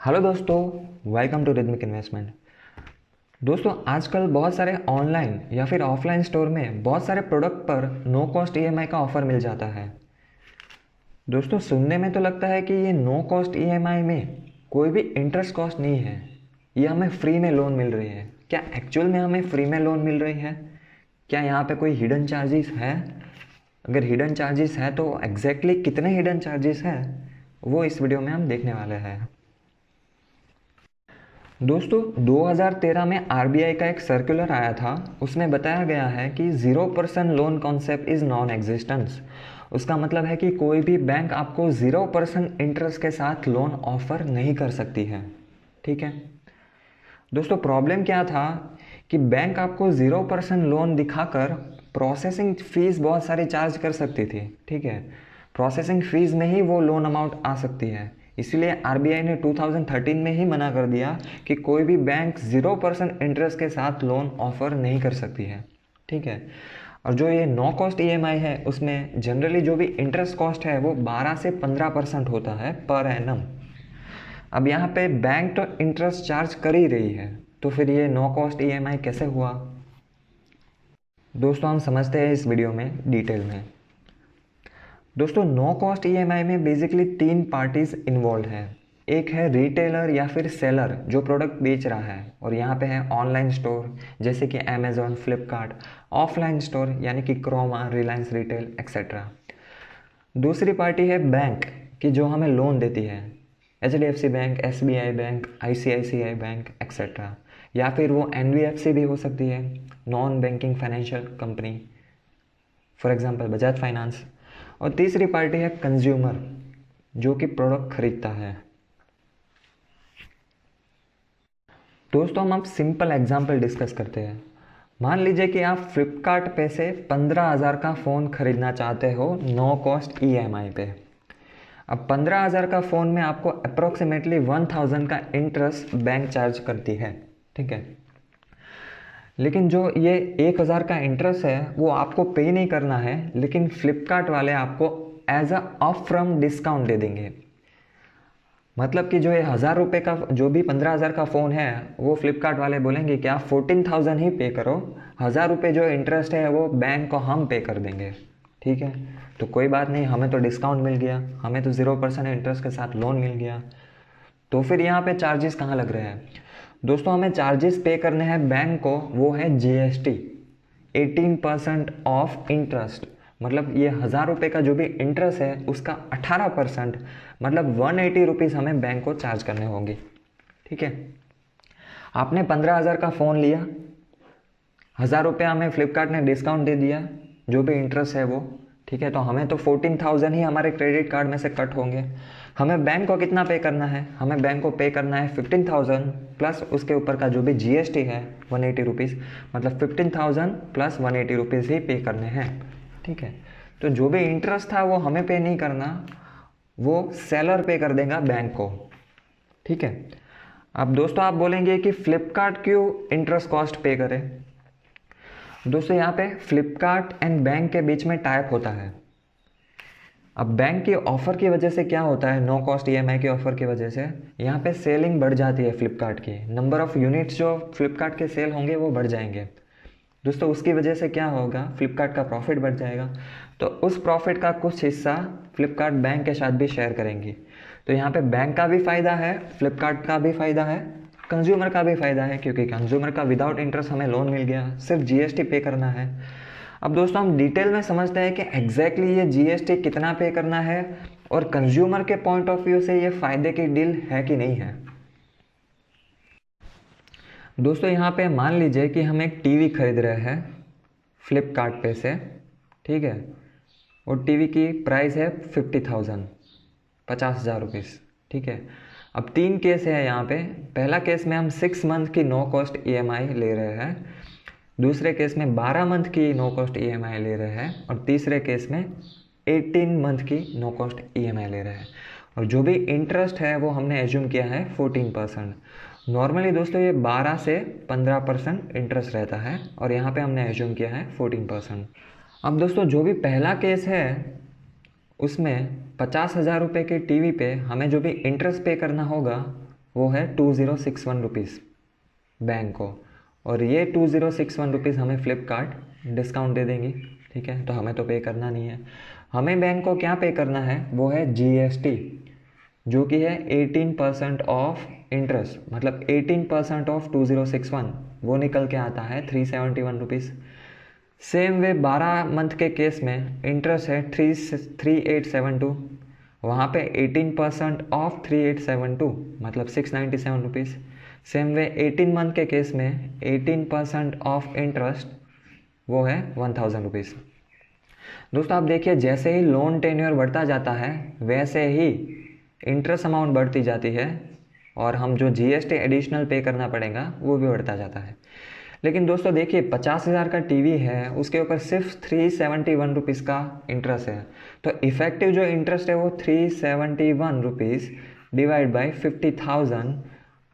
Hello दोस्तों, welcome to rhythmic investment. दोस्तों, आजकल बहुत सारे ऑनलाइन या फिर ऑफलाइन स्टोर में बहुत सारे प्रोडक्ट पर नो कॉस्ट ईएमआई का ऑफ़र मिल जाता है। दोस्तों, सुनने में तो लगता है कि ये नो कॉस्ट ईएमआई में कोई भी इंटरेस्ट कॉस्ट नहीं है, ये हमें फ्री में लोन मिल रही है। क्या एक्चुअल में हमें फ्री में लोन मिल रही है? क्या यहाँ पे कोई हिडन चार्जेस है? अगर हिडन चार्जेस है तो एग्जैक्टली कितने हिडन चार्जेस हैं वो इस वीडियो में हम देखने वाले हैं। दोस्तों, 2013 में आरबीआई का एक सर्कुलर आया था, उसमें बताया गया है कि 0% loan concept is non existence. उसका मतलब है कि कोई भी बैंक आपको 0% इंटरेस्ट के साथ लोन ऑफर नहीं कर सकती है। ठीक है दोस्तों, प्रॉब्लम क्या था कि बैंक आपको 0% लोन दिखाकर प्रोसेसिंग फ़ीस बहुत सारी चार्ज कर सकती थी। ठीक है, प्रोसेसिंग फ़ीस में ही वो लोन अमाउंट आ सकती है। इसलिए आरबीआई ने 2013 में ही मना कर दिया कि कोई भी बैंक 0% इंटरेस्ट के साथ लोन ऑफ़र नहीं कर सकती है। ठीक है, और जो ये नो कॉस्ट ईएमआई है उसमें जनरली जो भी इंटरेस्ट कॉस्ट है वो 12 से 15% होता है पर एनम। अब यहाँ पे बैंक तो इंटरेस्ट चार्ज कर ही रही है, तो फिर ये नो कॉस्ट ईएमआई कैसे हुआ? दोस्तों, हम समझते हैं इस वीडियो में डिटेल में। दोस्तों, नो कॉस्ट ईएमआई में बेसिकली 3 पार्टीज इन्वॉल्व हैं। एक है रिटेलर या फिर सेलर जो प्रोडक्ट बेच रहा है, और यहाँ पे है ऑनलाइन स्टोर जैसे कि अमेजोन, फ्लिपकार्ट। ऑफलाइन स्टोर यानी कि क्रोमा, रिलायंस रिटेल एक्सेट्रा। दूसरी पार्टी है बैंक की जो हमें लोन देती है, HDFC bank, SBI bank, ICICI bank etcetera. या फिर वो एनबीएफसी भी हो सकती है, non banking financial company, for example Bajaj finance. और तीसरी पार्टी है कंज्यूमर जो कि प्रोडक्ट खरीदता है। दोस्तों, हम अब सिंपल एग्जांपल डिस्कस करते हैं। मान लीजिए कि आप फ्लिपकार्ट पे से 15,000 का फ़ोन खरीदना चाहते हो नो कॉस्ट ईएमआई पे। अब 15,000 का फ़ोन में आपको अप्रोक्सीमेटली 1,000 का इंटरेस्ट बैंक चार्ज करती है। ठीक है, लेकिन जो ये 1,000 का इंटरेस्ट है वो आपको पे नहीं करना है, लेकिन फ्लिपकार्ट वाले आपको as a up from discount दे देंगे। मतलब कि जो ये 1,000 रुपये का जो भी 15,000 का फ़ोन है वो फ्लिपकार्ट वाले बोलेंगे कि आप 14,000 ही पे करो, 1,000 रुपये जो इंटरेस्ट है वो बैंक को हम पे कर देंगे। ठीक है, तो कोई बात नहीं, हमें तो डिस्काउंट मिल गया, हमें तो 0% इंटरेस्ट के साथ लोन मिल गया। तो फिर यहाँ पे चार्जेस कहाँ लग रहे हैं? दोस्तों, हमें चार्जेस पे करने हैं बैंक को, वो है जीएसटी, 18% ऑफ इंटरेस्ट। मतलब ये 1,000 रुपये का जो भी इंटरेस्ट है उसका 18%, मतलब 180 रुपीज़ हमें बैंक को चार्ज करने होंगे। ठीक है, आपने 15,000 का फ़ोन लिया, 1,000 रुपये हमें फ्लिपकार्ट ने डिस्काउंट दे दिया जो भी इंटरेस्ट है वो। ठीक है, तो हमें तो 14,000 ही हमारे क्रेडिट कार्ड में से कट होंगे। हमें बैंक को कितना पे करना है? हमें बैंक को पे करना है 15,000 प्लस उसके ऊपर का जो भी जीएसटी है 180 रुपीज़, मतलब 15,000 प्लस 180 रुपीज़ ही पे करने हैं। ठीक है, तो जो भी इंटरेस्ट था वो हमें पे नहीं करना, वो सेलर पे कर देगा बैंक को। ठीक है, अब दोस्तों आप बोलेंगे कि फ्लिपकार्ट क्यों इंटरेस्ट कॉस्ट पे करे? दोस्तों, यहाँ पे फ्लिपकार्ट एंड बैंक के बीच में टाइप होता है। अब बैंक के ऑफ़र की वजह से क्या होता है, नो कॉस्ट ईएमआई के ऑफ़र की वजह से यहाँ पे सेलिंग बढ़ जाती है फ्लिपकार्ट की, नंबर ऑफ़ यूनिट्स जो फ्लिपकार्ट के सेल होंगे वो बढ़ जाएंगे। दोस्तों, उसकी वजह से क्या होगा, फ्लिपकार्ट का प्रॉफिट बढ़ जाएगा, तो उस प्रॉफिट का कुछ हिस्सा फ्लिपकार्ट बैंक के साथ भी शेयर करेंगी। तो यहाँ पे बैंक का भी फ़ायदा है, फ्लिपकार्ट का भी फ़ायदा है, कंज्यूमर का भी फ़ायदा है, क्योंकि कंज्यूमर का विदाउट इंटरेस्ट हमें लोन मिल गया, सिर्फ जीएसटी पे करना है। अब दोस्तों, हम डिटेल में समझते हैं कि एग्जैक्टली ये जीएसटी कितना पे करना है और कंज्यूमर के पॉइंट ऑफ व्यू से ये फ़ायदे की डील है कि नहीं है। दोस्तों, यहाँ पे मान लीजिए कि हम एक टीवी खरीद रहे हैं फ्लिपकार्ट पे से। ठीक है, और टीवी की प्राइस है 50,000, 50,000 रुपीज़। ठीक है, अब 3 केस है यहाँ पे। पहला केस में हम 6 मंथ की नो कॉस्ट ईएमआई ले रहे हैं, दूसरे केस में 12 मंथ की नो कॉस्ट ईएमआई ले रहे हैं, और तीसरे केस में 18 मंथ की नो कॉस्ट ईएमआई ले रहे हैं। और जो भी इंटरेस्ट है वो हमने एज्यूम किया है 14%। नॉर्मली दोस्तों ये 12 से 15% इंटरेस्ट रहता है, और यहाँ पे हमने एज्यूम किया है 14%। अब दोस्तों, जो भी पहला केस है उसमें 50,000 रुपये के टीवी पे हमें जो भी इंटरेस्ट पे करना होगा वो है 2061 रुपीज़ बैंक को, और ये 2061 रुपीज़ हमें फ्लिपकार्ट डिस्काउंट दे देंगी। ठीक है, तो हमें तो पे करना नहीं है। हमें बैंक को क्या पे करना है, वो है GST, जो कि है 18% ऑफ इंटरेस्ट, मतलब 18% ऑफ 2061, वो निकल के आता है 371 रुपीज़। सेम वे 12 मंथ के केस में इंटरेस्ट है 3872, वहाँ पे 18% ऑफ 3872 मतलब 697 रुपीज़। सेम वे 18 मंथ के केस में 18% ऑफ इंटरेस्ट, वो है 1000 रुपीज़। दोस्तों आप देखिए, जैसे ही लोन टेन्योर बढ़ता जाता है वैसे ही इंटरेस्ट अमाउंट बढ़ती जाती है, और हम जो GST एडिशनल पे करना पड़ेगा वो भी बढ़ता जाता है। लेकिन दोस्तों देखिए, 50,000 का टीवी है, उसके ऊपर सिर्फ 371 रुपीज़ का इंटरेस्ट है। तो इफ़ेक्टिव जो इंटरेस्ट है वो 371 रुपीज़ डिवाइड बाई 50,000,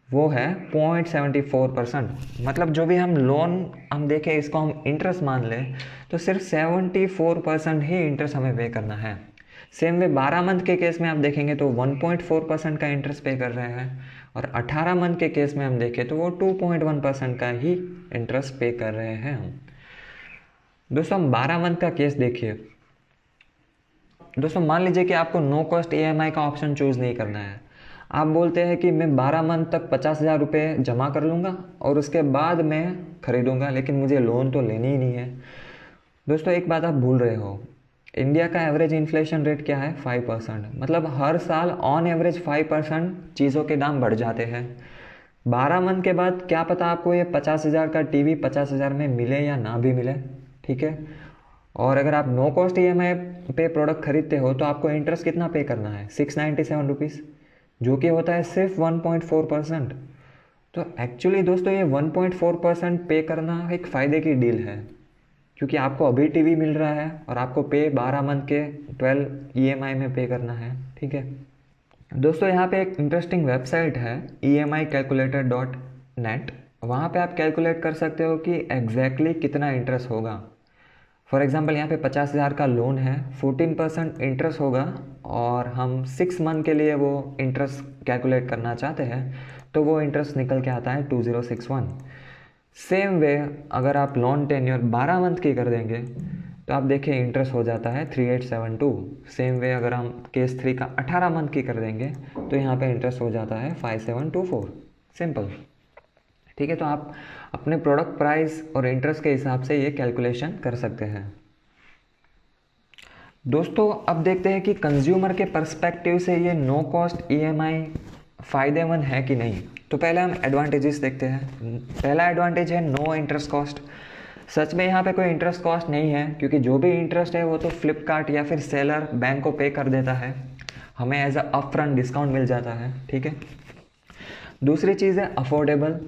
वो है 0.74%। मतलब जो भी हम लोन हम देखें, इसको हम इंटरेस्ट मान लें तो सिर्फ 74% ही इंटरेस्ट हमें पे करना है। सेम वे 12 मंथ के केस में आप देखेंगे तो 1.4% का इंटरेस्ट पे कर रहे हैं, और 18 मंथ के केस में हम देखें तो वो 2.1% का ही इंटरेस्ट पे कर रहे हैं हम। दोस्तों हम 12 मंथ का केस देखिए। दोस्तों मान लीजिए कि आपको नो कॉस्ट EMI का ऑप्शन चूज़ नहीं करना है। आप बोलते हैं कि मैं 12 मंथ तक 50,000 रुपये जमा कर लूँगा और उसके बाद मैं ख़रीदूँगा, लेकिन मुझे लोन तो लेनी ही नहीं है। दोस्तों एक बात आप भूल रहे हो, इंडिया का एवरेज इन्फ्लेशन रेट क्या है, 5%। मतलब हर साल ऑन एवरेज 5% चीज़ों के दाम बढ़ जाते हैं। 12 मंथ के बाद क्या पता आपको ये 50,000 का टीवी 50,000 में मिले या ना भी मिले। ठीक है, और अगर आप नो कॉस्ट EMI पे प्रोडक्ट खरीदते हो तो आपको इंटरेस्ट कितना पे करना है, 697 रुपीज़, जो कि होता है सिर्फ 1.4%। तो एक्चुअली दोस्तों ये 1.4% पे करना एक फ़ायदे की डील है, क्योंकि आपको अभी टीवी मिल रहा है और आपको पे 12 मंथ के 12 EMI में पे करना है। ठीक है दोस्तों, यहाँ पे एक इंटरेस्टिंग वेबसाइट है emicalculator.net। वहाँ पे आप कैलकुलेट कर सकते हो कि एग्जैक्टली कितना इंटरेस्ट होगा। फॉर एग्जांपल यहाँ पे 50,000 का लोन है, 14% इंटरेस्ट होगा, और हम 6 मंथ के लिए वो इंटरेस्ट कैलकुलेट करना चाहते हैं तो वो इंटरेस्ट निकल के आता है 2061। सेम वे अगर आप लोन टेन्योर 12 मंथ की कर देंगे तो आप देखिए इंटरेस्ट हो जाता है 3872। सेम वे अगर हम केस 3 का 18 मंथ की कर देंगे तो यहाँ पे इंटरेस्ट हो जाता है 5724। सिंपल। ठीक है, तो आप अपने प्रोडक्ट प्राइस और इंटरेस्ट के हिसाब से ये कैलकुलेशन कर सकते हैं। दोस्तों अब देखते हैं कि कंज्यूमर के पर्सपेक्टिव से ये नो कॉस्ट EMI फ़ायदेमंद है कि नहीं। तो पहले हम एडवांटेजेस देखते हैं। पहला एडवांटेज है नो इंटरेस्ट कॉस्ट। सच में यहाँ पे कोई इंटरेस्ट कॉस्ट नहीं है, क्योंकि जो भी इंटरेस्ट है वो तो फ्लिपकार्ट या फिर सेलर बैंक को पे कर देता है, हमें एज अ अपफ्रंट डिस्काउंट मिल जाता है। ठीक है, दूसरी चीज़ है अफोर्डेबल।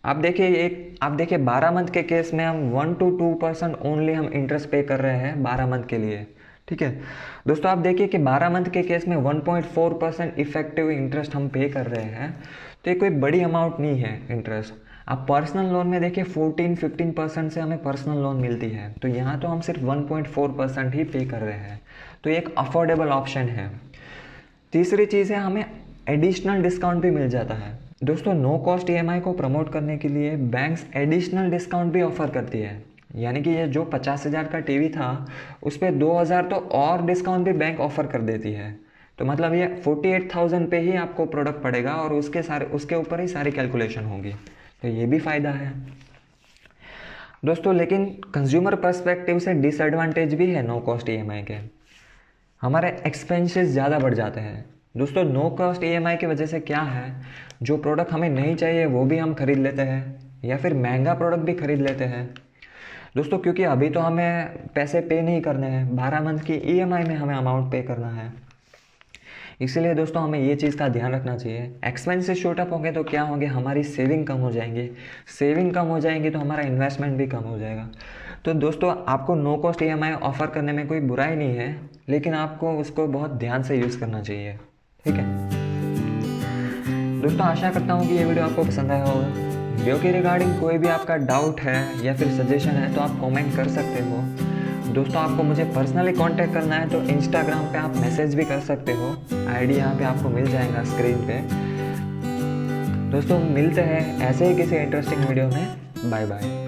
आप देखिए 12 मंथ के केस में हम 1 to 2% ओनली हम इंटरेस्ट पे कर रहे हैं 12 मंथ के लिए। ठीक है दोस्तों, आप देखिए कि 12 मंथ के केस में 1.4% इफेक्टिव इंटरेस्ट हम पे कर रहे हैं, तो ये कोई बड़ी अमाउंट नहीं है इंटरेस्ट। आप पर्सनल लोन में देखिए 14-15% से हमें पर्सनल लोन मिलती है, तो यहाँ तो हम सिर्फ 1.4% ही पे कर रहे हैं, तो एक अफोर्डेबल ऑप्शन है। तीसरी चीज़ है हमें एडिशनल डिस्काउंट भी मिल जाता है। दोस्तों नो कॉस्ट EMI को प्रमोट करने के लिए बैंक्स एडिशनल डिस्काउंट भी ऑफर करती है, यानी कि ये जो 50,000 का टीवी था उस पर 2,000 तो और डिस्काउंट भी बैंक ऑफर कर देती है। तो मतलब ये 48,000 पे ही आपको प्रोडक्ट पड़ेगा और उसके ऊपर ही सारी कैलकुलेशन होगी, तो ये भी फ़ायदा है दोस्तों। लेकिन कंज्यूमर पर्सपेक्टिव से डिसएडवांटेज भी है नो कॉस्ट EMI के। हमारे एक्सपेंसेस ज़्यादा बढ़ जाते हैं दोस्तों। नो कॉस्ट EMI की वजह से क्या है, जो प्रोडक्ट हमें नहीं चाहिए वो भी हम खरीद लेते हैं, या फिर महंगा प्रोडक्ट भी खरीद लेते हैं दोस्तों, क्योंकि अभी तो हमें पैसे पे नहीं करने हैं, 12 मंथ की EMI में हमें अमाउंट पे करना है। इसलिए दोस्तों हमें ये चीज़ का ध्यान रखना चाहिए। एक्सपेंसेस शूट अप होंगे तो क्या होंगे, हमारी सेविंग कम हो जाएंगी, सेविंग कम हो जाएंगी तो हमारा इन्वेस्टमेंट भी कम हो जाएगा। तो दोस्तों आपको नो कॉस्ट EMI ऑफ़र करने में कोई बुराई नहीं है, लेकिन आपको उसको बहुत ध्यान से यूज़ करना चाहिए। ठीक है दोस्तों, आशा करता हूँ कि ये वीडियो आपको पसंद आया होगा। वीडियो के रिगार्डिंग कोई भी आपका डाउट है या फिर सजेशन है तो आप कमेंट कर सकते हो। दोस्तों आपको मुझे पर्सनली कांटेक्ट करना है तो इंस्टाग्राम पे आप मैसेज भी कर सकते हो, आईडी यहाँ पे आपको मिल जाएगा स्क्रीन पे। दोस्तों मिलते हैं ऐसे ही किसी इंटरेस्टिंग वीडियो में। Bye bye.